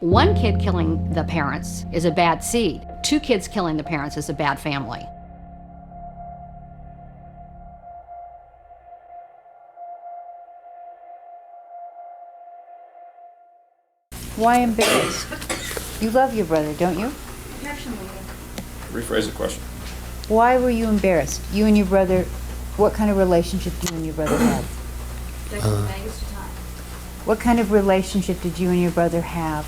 One kid killing the parents is a bad seed. Two kids killing the parents is a bad family. Why embarrassed? You love your brother, don't you? Rephrase the question. Why were you embarrassed? You and your brother, what kind of relationship do you and your brother have? What kind of relationship did you and your brother have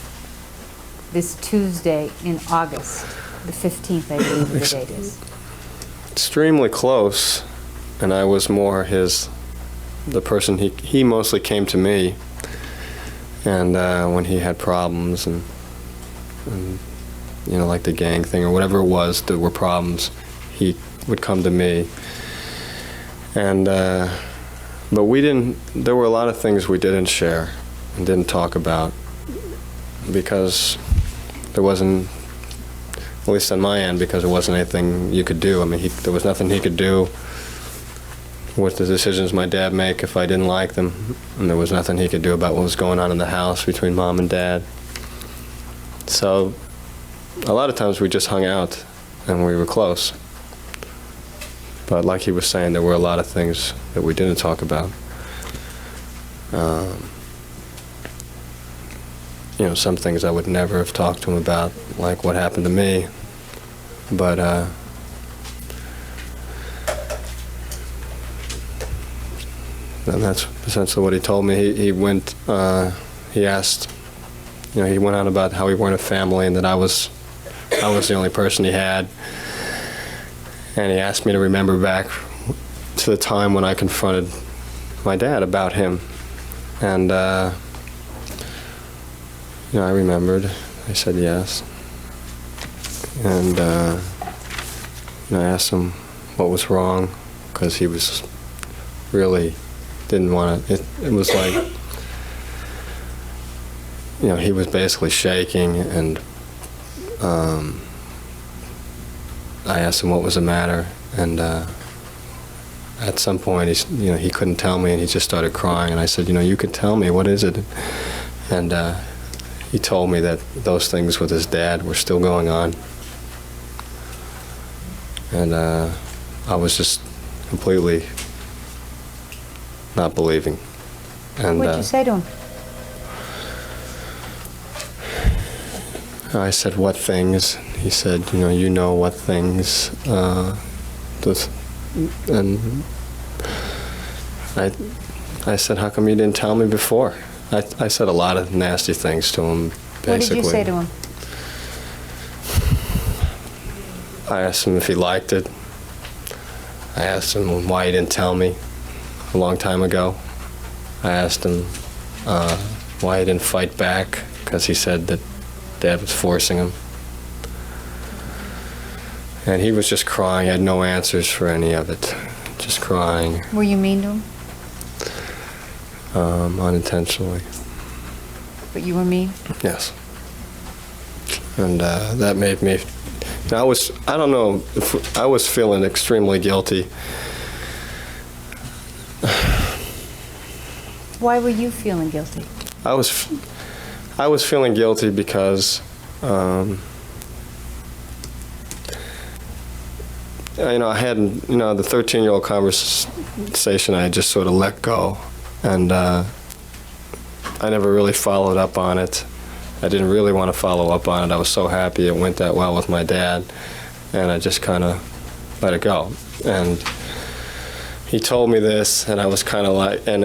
this Tuesday in August, the 15th, I believe the date is? Extremely close, and I was more the person, he mostly came to me, and when he had problems and you know, like the gang thing or whatever it was, there were problems, he would come to me. And but there were a lot of things we didn't share and didn't talk about because there wasn't, at least on my end, because there wasn't anything you could do. I mean, there was nothing he could do with the decisions my dad make if I didn't like them, and there was nothing he could do about what was going on in the house between Mom and Dad. So a lot of times we just hung out and we were close. But like he was saying, there were a lot of things that we didn't talk about. You know, some things I would never have talked to him about, like what happened to me. But and that's essentially what he told me. He went, he asked, you know, he went on about how we weren't a family and that I was the only person he had. And he asked me to remember back to the time when I confronted my dad about him. And, you know, I remembered. I said yes. And, you know, I asked him what was wrong, because he was really didn't want to. It was like, you know, he was basically shaking, and I asked him what was the matter, and at some point, he couldn't tell me, and he just started crying. And I said, you know, you could tell me, what is it? And he told me that those things with his dad were still going on, and I was just completely not believing. And What'd you say to him? I said, what things? He said, you know what things. And I said, how come you didn't tell me before? I said a lot of nasty things to him, basically. What did you say to him? I asked him if he liked it. I asked him why he didn't tell me a long time ago. I asked him why he didn't fight back, because he said that Dad was forcing him. And he was just crying. He had no answers for any of it. Just crying. Were you mean to him? Unintentionally. But you were mean? Yes. And that made me, I don't know, I was feeling extremely guilty. Why were you feeling guilty? I was feeling guilty because, I had, the 13-year-old conversation I had just sort of let go, and I never really followed up on it. I didn't really want to follow up on it. I was so happy it went that well with my dad, and I just kind of let it go. And he told me this, and I was kind of like, and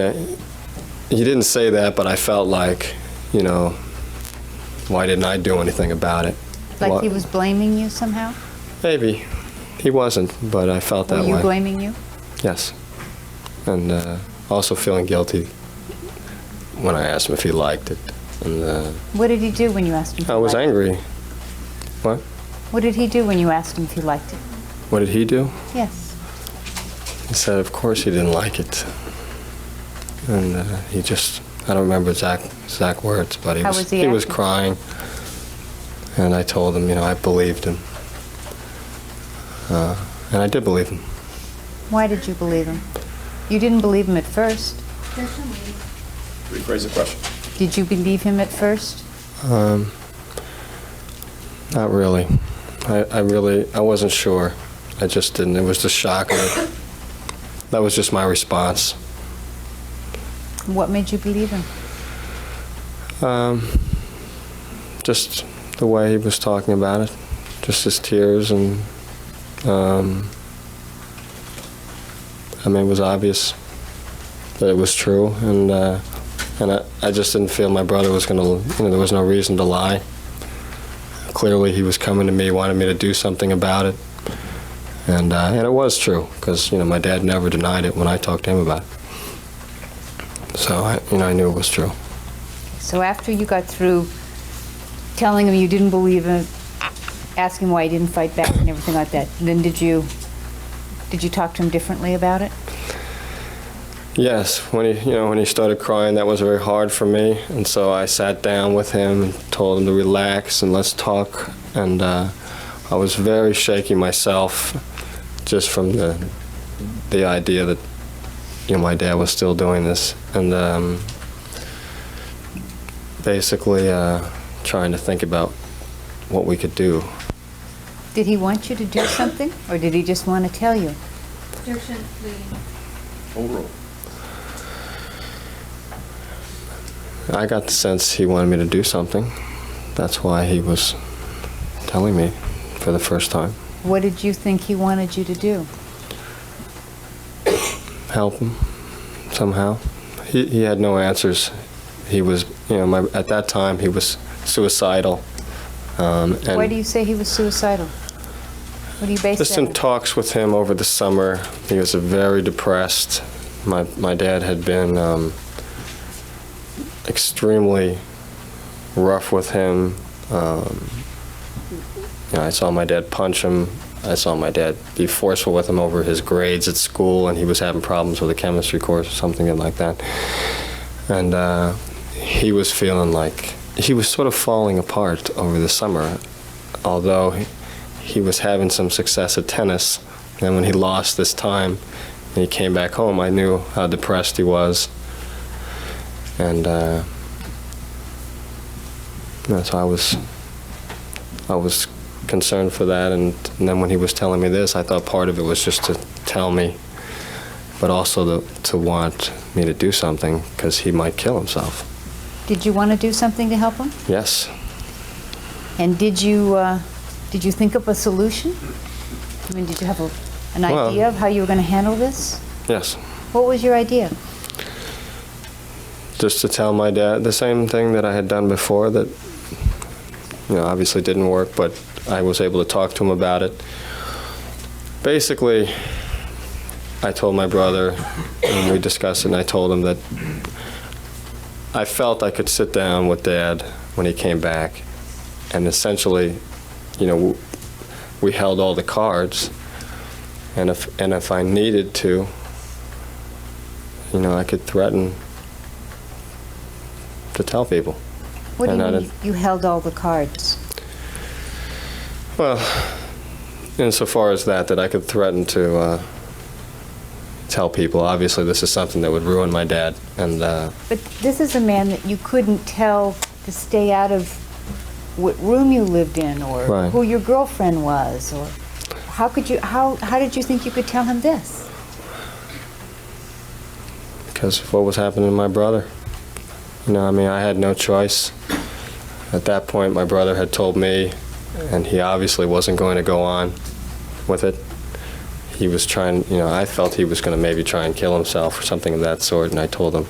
he didn't say that, but I felt like, why didn't I do anything about it? Like he was blaming you somehow? Maybe. He wasn't, but I felt that way. Were you blaming you? Yes. And also feeling guilty when I asked him if he liked it. And what did he do when you asked him if he liked it? I was angry. What? What did he do when you asked him if he liked it? What did he do? Yes. He said, of course he didn't like it. And he just, I don't remember exact words, but he was crying. And I told him, I believed him. And I did believe him. Why did you believe him? You didn't believe him at first. Rephrase the question. Did you believe him at first? Not really. I wasn't sure. I just didn't. It was the shock of it. That was just my response. What made you believe him? Just the way he was talking about it. Just his tears, and I mean, it was obvious that it was true, and I just didn't feel my brother was going to, there was no reason to lie. Clearly he was coming to me, wanted me to do something about it, and it was true, because, my dad never denied it when I talked to him about it. So, I knew it was true. So after you got through telling him you didn't believe him, asking why he didn't fight back and everything like that, then did you talk to him differently about it? Yes, when he started crying, that was very hard for me, and so I sat down with him and told him to relax and let's talk. And I was very shaky myself, just from the idea that my dad was still doing this, and basically trying to think about what we could do. Did he want you to do something, or did he just want to tell you? Overall, I got the sense he wanted me to do something. That's why he was telling me for the first time. What did you think he wanted you to do? Help him somehow. He had no answers. He was, at that time he was suicidal. And why do you say he was suicidal? What do you base just that in on? talks with him over the summer, he was very depressed. My dad had been extremely rough with him. I saw my dad punch him. I saw my dad be forceful with him over his grades at school, and he was having problems with a chemistry course or something like that. And he was feeling like he was sort of falling apart over the summer, although he was having some success at tennis. And when he lost this time and he came back home, I knew how depressed he was. And so I was concerned for that. And then when he was telling me this, I thought part of it was just to tell me, but also to want me to do something, because he might kill himself. Did you want to do something to help him? Yes. And did you think of a solution? I mean, did you have an idea of how you were going to handle this? Yes. What was your idea? Just to tell my dad the same thing that I had done before, that obviously didn't work, but I was able to talk to him about it. Basically, I told my brother, and we discussed it, and I told him that I felt I could sit down with Dad when he came back, and essentially, we held all the cards, and if I needed to, I could threaten to tell people. What do you mean you held all the cards? Well, insofar as that I could threaten to tell people. Obviously, this is something that would ruin my dad. And but this is a man that you couldn't tell to stay out of what room you lived in, or right. who your girlfriend was, or how did you think you could tell him this? Because of what was happening to my brother. I had no choice. At that point, my brother had told me, and he obviously wasn't going to go on with it. He was trying, I felt he was going to maybe try and kill himself or something of that sort, and I told him,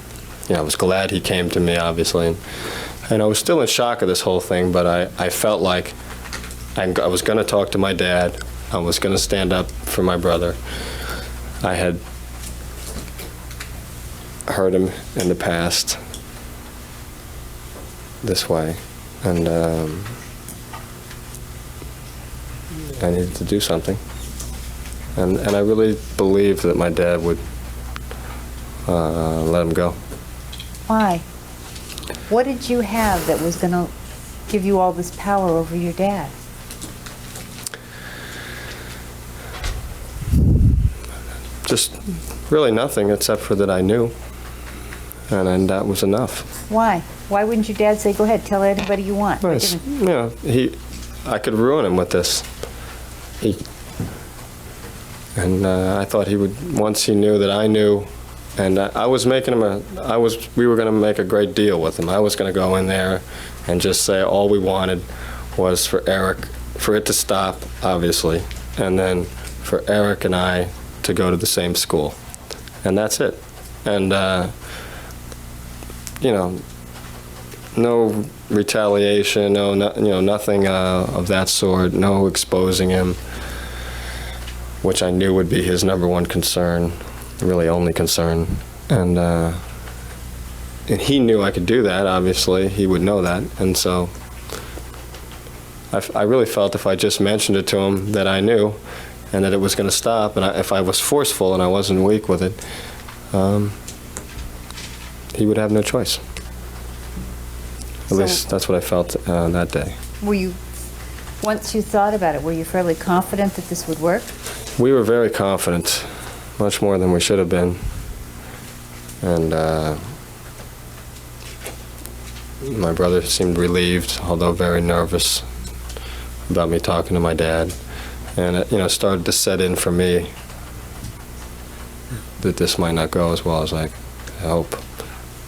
I was glad he came to me, obviously. And I was still in shock of this whole thing, but I felt like I was going to talk to my dad. I was going to stand up for my brother. I had hurt him in the past this way, and I needed to do something. And I really believed that my dad would let him go. Why? What did you have that was going to give you all this power over your dad? Just really nothing, except for that I knew, and that was enough. Why? Why wouldn't your dad say, go ahead, tell anybody you want? Why Nice. didn't- You know, I could ruin him with this. I thought he would, once he knew that I knew, and I was making him we were going to make a great deal with him. I was going to go in there and just say all we wanted was for it to stop, obviously, and then for Erik and I to go to the same school. And that's it. And, you know, no retaliation, nothing of that sort, no exposing him, which I knew would be his number one concern, really only concern. And he knew I could do that, obviously. He would know that. And so I really felt if I just mentioned it to him that I knew and that it was going to stop, and if I was forceful and I wasn't weak with it, he would have no choice. At least that's what I felt that day. Were you, once you thought about it, were you fairly confident that this would work? We were very confident, much more than we should have been. And my brother seemed relieved, although very nervous about me talking to my dad. And it started to set in for me that this might not go as well as I hope.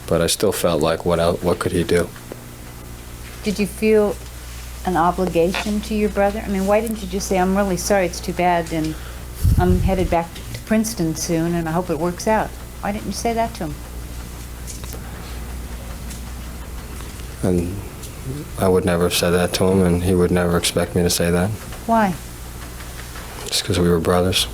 But I still felt like, what could he do? Did you feel an obligation to your brother? I mean, why didn't you just say, I'm really sorry, it's too bad, and I'm headed back to Princeton soon, and I hope it works out? Why didn't you say that to him? And I would never have said that to him, and he would never expect me to say that. Why? Just because we were brothers.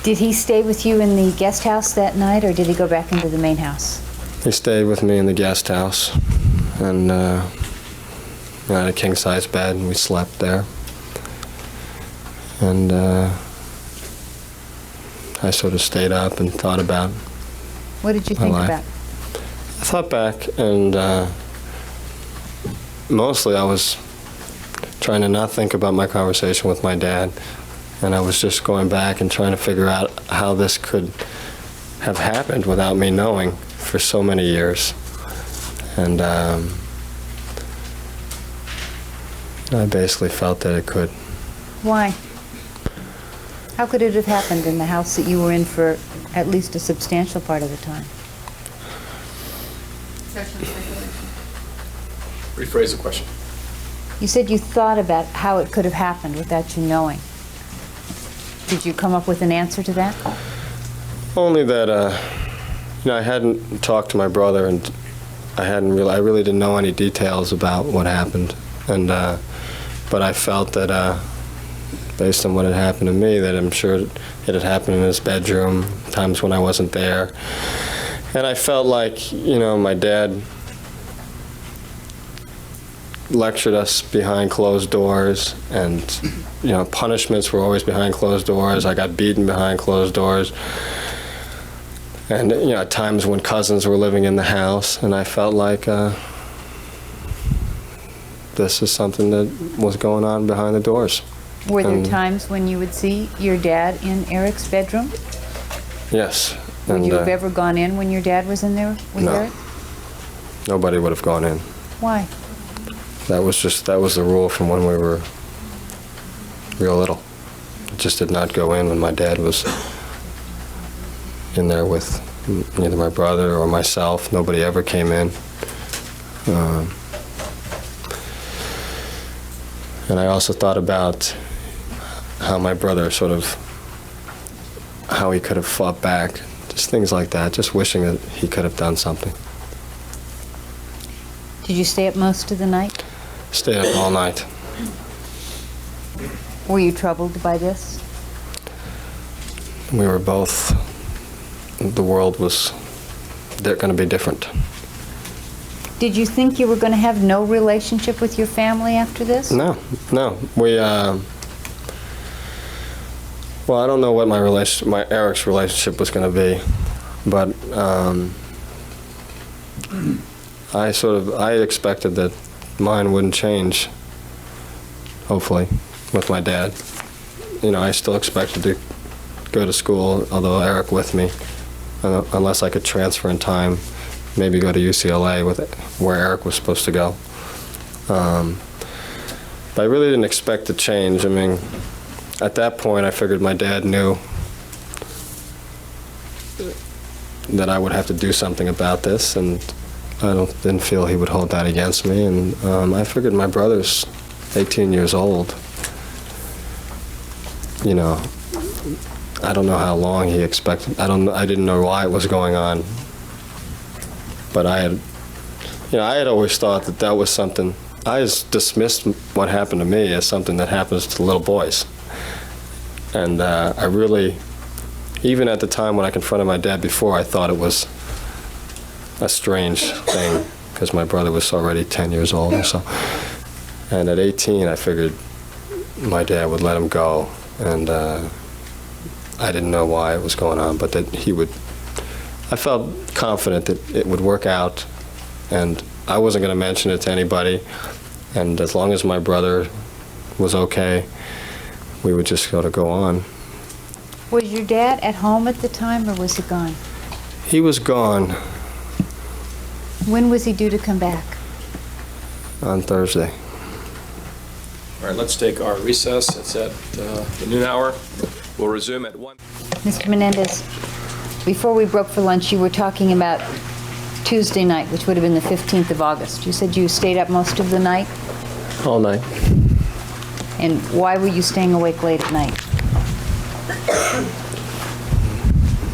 Did he stay with you in the guest house that night, or did he go back into the main house? He stayed with me in the guest house, and I had a king-size bed, and we slept there. And I sort of stayed up and thought about What did you my think life. about? I thought back, and mostly I was trying to not think about my conversation with my dad, and I was just going back and trying to figure out how this could have happened without me knowing for so many years. And I basically felt that it could. Why? How could it have happened in the house that you were in for at least a substantial part of the time? Rephrase the question. You said you thought about how it could have happened without you knowing. Did you come up with an answer to that? Only that, I hadn't talked to my brother, and I really didn't know any details about what happened. And, but I felt that, based on what had happened to me, that I'm sure it had happened in his bedroom, times when I wasn't there. And I felt like, my dad lectured us behind closed doors, and, punishments were always behind closed doors. I got beaten behind closed doors. And, at times when cousins were living in the house, and I felt like this is something that was going on behind the doors. Were there times when you would see your dad in Erik's bedroom? Yes. Would And, you have ever gone in when your dad was in there with No. Erik? nobody would have gone in. Why? That was the rule from when we were real little. I just did not go in when my dad was in there with either my brother or myself. Nobody ever came in. And I also thought about how my brother how he could have fought back, just things like that, just wishing that he could have done something. Did you stay up most of the night? Stayed up all night. Were you troubled by this? We were both, the world was going to be different. Did you think you were going to have no relationship with your family after this? No. We, well, I don't know what my Erik's relationship was going to be, but I expected that mine wouldn't change, hopefully, with my dad. I still expected to go to school, although Erik with me. unless I could transfer in time, maybe go to UCLA where Erik was supposed to go. But I really didn't expect to change. I mean, at that point, I figured my dad knew that I would have to do something about this, and I didn't feel he would hold that against me. And I figured my brother's 18 years old. You know, I don't know how long he expected. I didn't know why it was going on. But I had always thought that was something. I just dismissed what happened to me as something that happens to little boys. And I really, even at the time when I confronted my dad before, I thought it was a strange thing because my brother was already 10 years old or so. And at 18, I figured my dad would let him go. And I didn't know why it was going on, but that he would. I felt confident that it would work out, and I wasn't going to mention it to anybody. And as long as my brother was okay, we would just go on. Was your dad at home at the time, or was he gone? He was gone. When was he due to come back? On Thursday. All right, let's take our recess. It's at the noon hour. We'll resume at 1. Mr. Menendez, before we broke for lunch, you were talking about Tuesday night, which would have been the 15th of August. You said you stayed up most of the night? All night. And why were you staying awake late at night?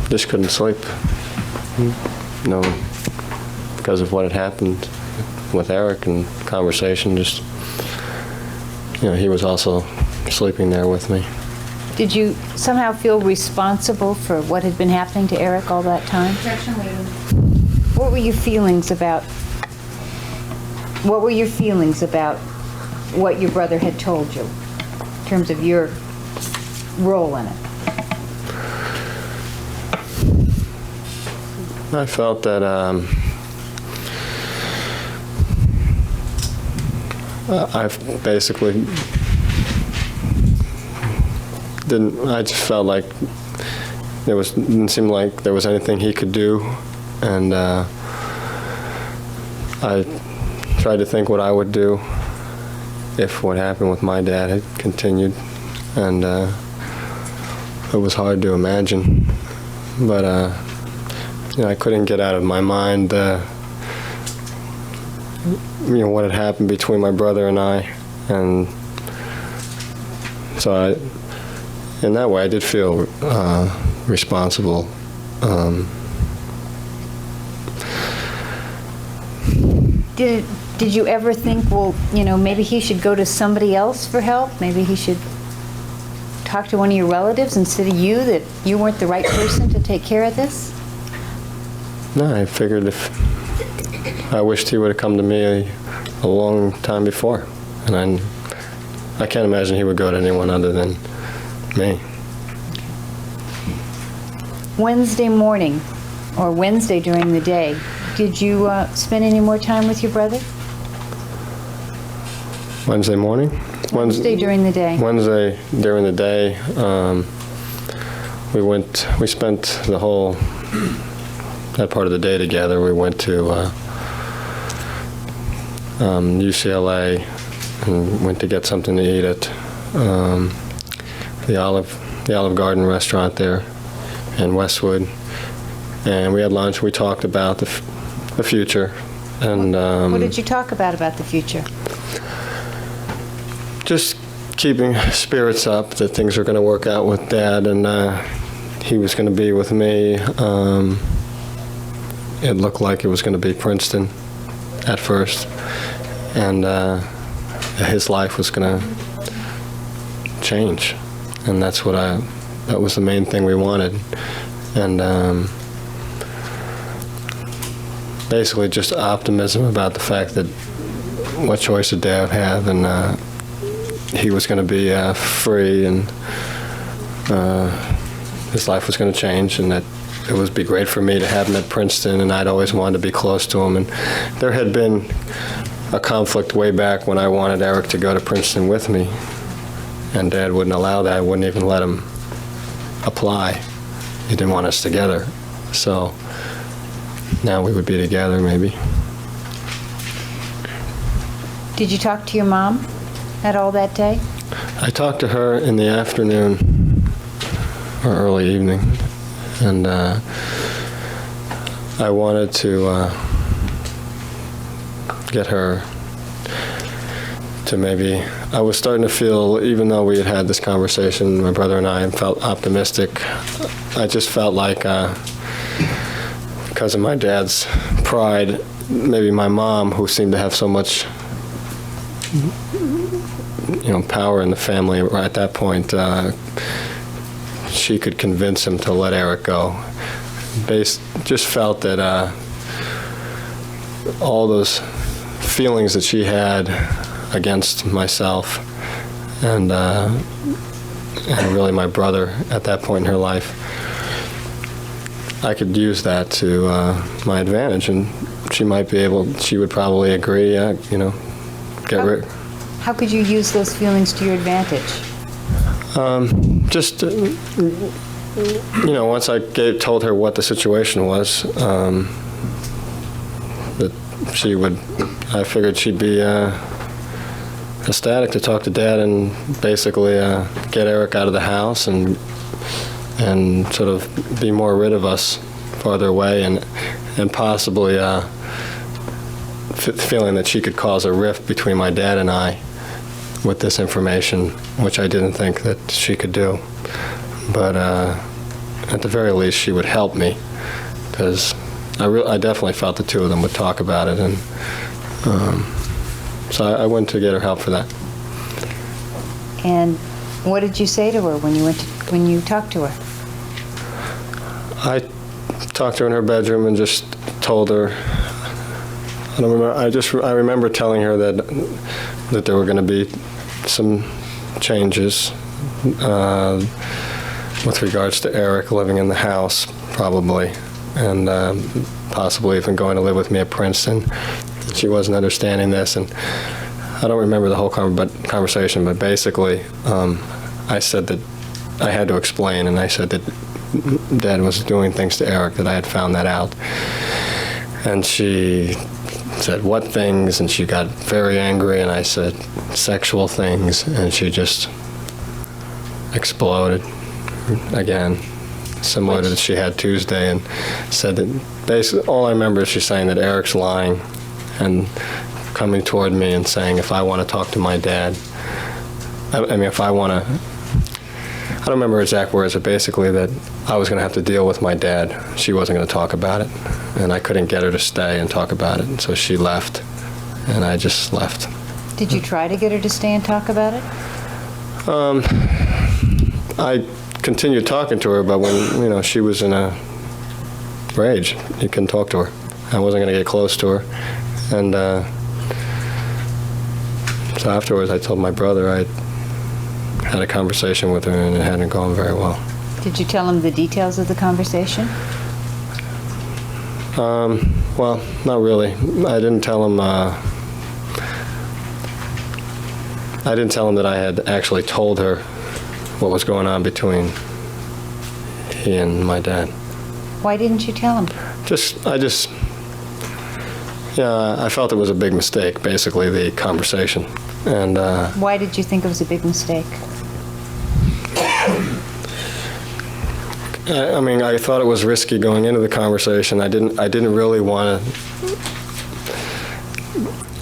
Just couldn't sleep. No, because of what had happened with Erik and conversation. Just, he was also sleeping there with me. Did you somehow feel responsible for what had been happening to Erik all that time? What were your feelings about what your brother had told you in terms of your role in it? I felt that I basically I just felt like didn't seem like there was anything he could do, and I tried to think what I would do if what happened with my dad had continued, and it was hard to imagine, but I couldn't get out of my mind what had happened between my brother and I, and so in that way I did feel responsible. Did you ever think, well, maybe he should go to somebody else for help? Maybe he should talk to one of your relatives instead of you, that you weren't the right person to take care of this? No, I figured I wished he would have come to me a long time before, and I can't imagine he would go to anyone other than me. Wednesday morning, or Wednesday during the day, did you spend any more time with your brother? Wednesday morning? Wednesday during the day. Wednesday during the day, we spent that part of the day together. We went to UCLA and went to get something to eat at the Olive Garden restaurant there in Westwood, and we had lunch. We talked about the future, and what did you talk about the future? Just keeping spirits up that things are going to work out with Dad, and he was going to be with me. It looked like it was going to be Princeton at first, and his life was going to change, and that was the main thing we wanted, and basically just optimism about the fact that what choice did Dad have, and he was going to be free, and his life was going to change, and that it would be great for me to have him at Princeton, and I'd always wanted to be close to him. And there had been a conflict way back when I wanted Erik to go to Princeton with me, and Dad wouldn't allow that. I wouldn't even let him apply. He didn't want us together. So now we would be together, maybe. Did you talk to your mom at all that day? I talked to her in the afternoon or early evening, and I wanted to get her to maybe, I was starting to feel, even though we had had this conversation, my brother and I, felt optimistic. I just felt like, because of my dad's pride, maybe my mom, who seemed to have so much, power in the family at that point, she could convince him to let Erik go. Just felt that all those feelings that she had against myself and really my brother at that point in her life, I could use that to my advantage, and she would probably agree, get rid. How could you use those feelings to your advantage? Just, once I told her what the situation was, that I figured she'd be ecstatic to talk to Dad and basically get Erik out of the house and sort of be more rid of us farther away, and possibly feeling that she could cause a rift between my dad and I with this information, which I didn't think that she could do. But at the very least, she would help me, because I definitely felt the two of them would talk about it, and so I went to get her help for that. And what did you say to her when you talked to her? I talked to her in her bedroom and just told her. I don't remember. I remember telling her that there were going to be some changes with regards to Erik living in the house, probably, and possibly even going to live with me at Princeton. She wasn't understanding this, and I don't remember the whole conversation, but basically I said that I had to explain, and I said that Dad was doing things to Erik, that I had found that out. And she said, "What things?" And she got very angry, and I said, "Sexual things," and she just exploded again, similar to that she had Tuesday, and said that basically all I remember is she saying that Erik's lying and coming toward me and saying if I want to talk to my dad, if I want to, I don't remember exact words, but basically that I was going to have to deal with my dad. She wasn't going to talk about it, and I couldn't get her to stay and talk about it, and so she left, and I just left. Did you try to get her to stay and talk about it? I continued talking to her, but when, she was in a rage, you couldn't talk to her. I wasn't going to get close to her, and so afterwards I told my brother I had a conversation with her, and it hadn't gone very well. Did you tell him the details of the conversation? Well, not really. I didn't tell him that I had actually told her what was going on between he and my dad. Why didn't you tell him? I felt it was a big mistake, basically, the conversation. And why did you think it was a big mistake? I thought it was risky going into the conversation. I didn't really want to.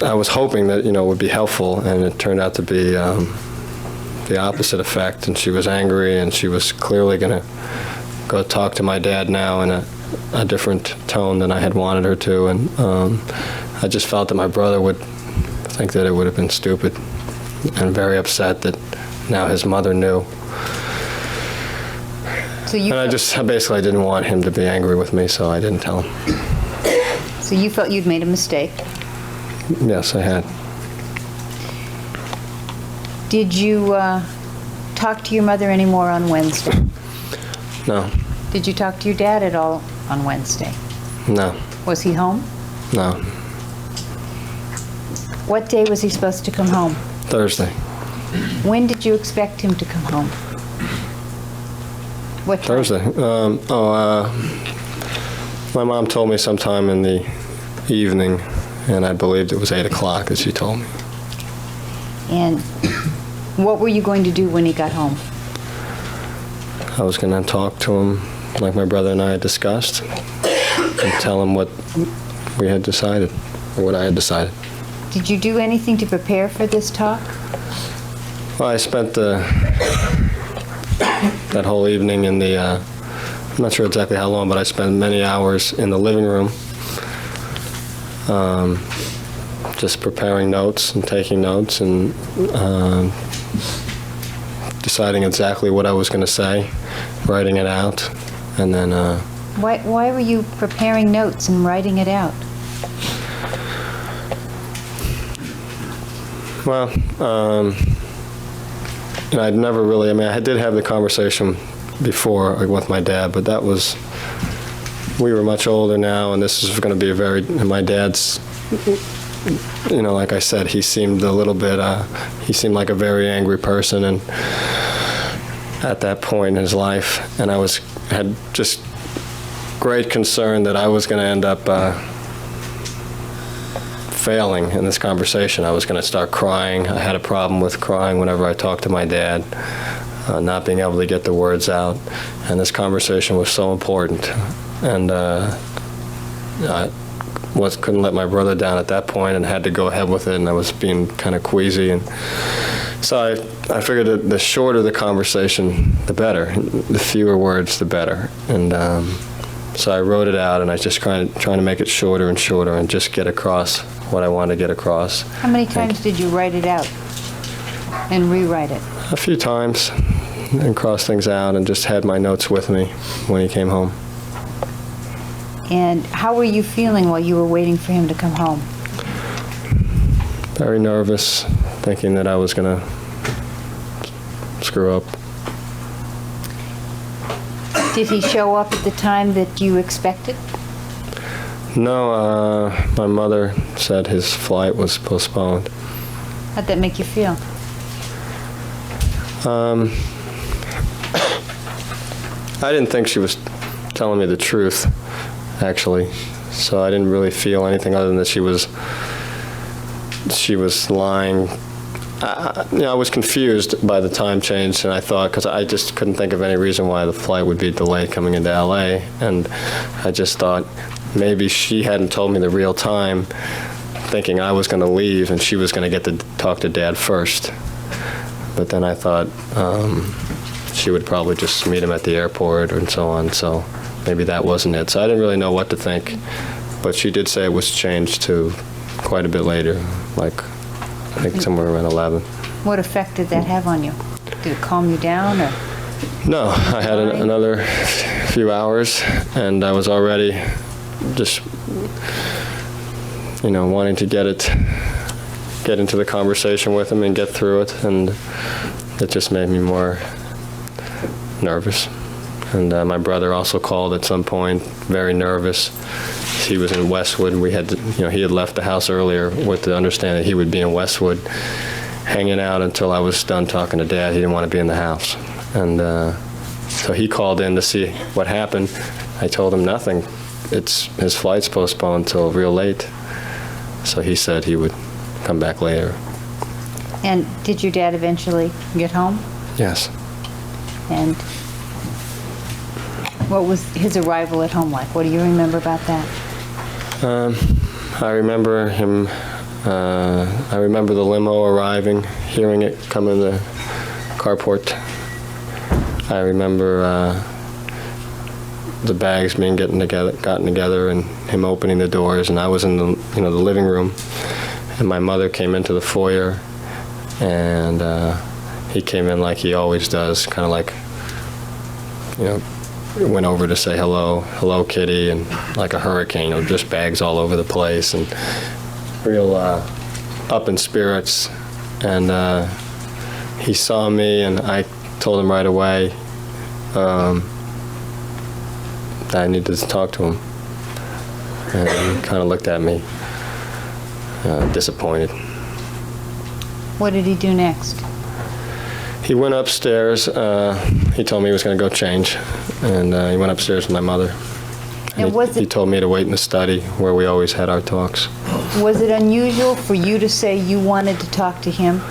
I was hoping that it would be helpful, and it turned out to be the opposite effect. And she was angry, and she was clearly going to go talk to my dad now in a different tone than I had wanted her to. And I just felt that my brother would think that it would have been stupid, and very upset that now his mother knew. So you and I basically didn't want him to be angry with me, so I didn't tell him. So you felt you'd made a mistake? Yes, I had. Did you talk to your mother anymore on Wednesday? No. Did you talk to your dad at all on Wednesday? No. Was he home? No. What day was he supposed to come home? Thursday. When did you expect him to come home? What time? Thursday. My mom told me sometime in the evening, and I believed it was 8 o'clock that she told me. And what were you going to do when he got home? I was going to talk to him like my brother and I had discussed and tell him what we had decided, or what I had decided. Did you do anything to prepare for this talk? Well, I spent that whole evening in the, I'm not sure exactly how long, but I spent many hours in the living room just preparing notes and taking notes and deciding exactly what I was going to say, writing it out, and then... Why were you preparing notes and writing it out? Well, I'd never really, I did have the conversation before with my dad, but that was, we were much older now, and this is going to be and my dad's, like I said, he seemed a little bit, he seemed like a very angry person, and at that point in his life, and I had just great concern that I was going to end up failing in this conversation. I was going to start crying. I had a problem with crying whenever I talked to my dad, not being able to get the words out, and this conversation was so important, and I couldn't let my brother down at that point and had to go ahead with it, and I was being kind of queasy, and so I figured that the shorter the conversation, the better. The fewer words, the better. And so I wrote it out, and I just trying to make it shorter and shorter and just get across what I wanted to get across. How many times did you write it out and rewrite it? A few times, and cross things out, and just had my notes with me when he came home. And how were you feeling while you were waiting for him to come home? Very nervous, thinking that I was going to screw up. Did he show up at the time that you expected? No, my mother said his flight was postponed. How'd that make you feel? I didn't think she was telling me the truth, actually. So I didn't really feel anything other than that she was lying. I was confused by the time change, and I thought, because I just couldn't think of any reason why the flight would be delayed coming into LA, and I just thought maybe she hadn't told me the real time, thinking I was going to leave and she was going to get to talk to Dad first. But then I thought she would probably just meet him at the airport and so on, so maybe that wasn't it. So I didn't really know what to think, but she did say it was changed to quite a bit later, like I think somewhere around 11. What effect did that have on you? Did it calm you down, or? No, I had another few hours, and I was already just, wanting to get into the conversation with him and get through it, and it just made me more nervous. And my brother also called at some point, very nervous. He was in Westwood, and we had to, he had left the house earlier with the understanding that he would be in Westwood, hanging out until I was done talking to Dad. He didn't want to be in the house. And so he called in to see what happened. I told him nothing. His flight's postponed until real late. So he said he would come back later. And did your dad eventually get home? Yes. And what was his arrival at home like? What do you remember about that? I remember him, I remember the limo arriving, hearing it come in the carport. I remember the bags being gotten together and him opening the doors, and I was in the the living room, and my mother came into the foyer, and he came in like he always does, kind of like, went over to say hello Kitty, and like a hurricane, just bags all over the place, and real up in spirits. And he saw me, and I told him right away that I needed to talk to him. And he kind of looked at me, disappointed. What did he do next? He went upstairs. He told me he was going to go change, and he went upstairs with my mother. And was He it, told me to wait in the study where we always had our talks. was it unusual for you to say you wanted to talk to him?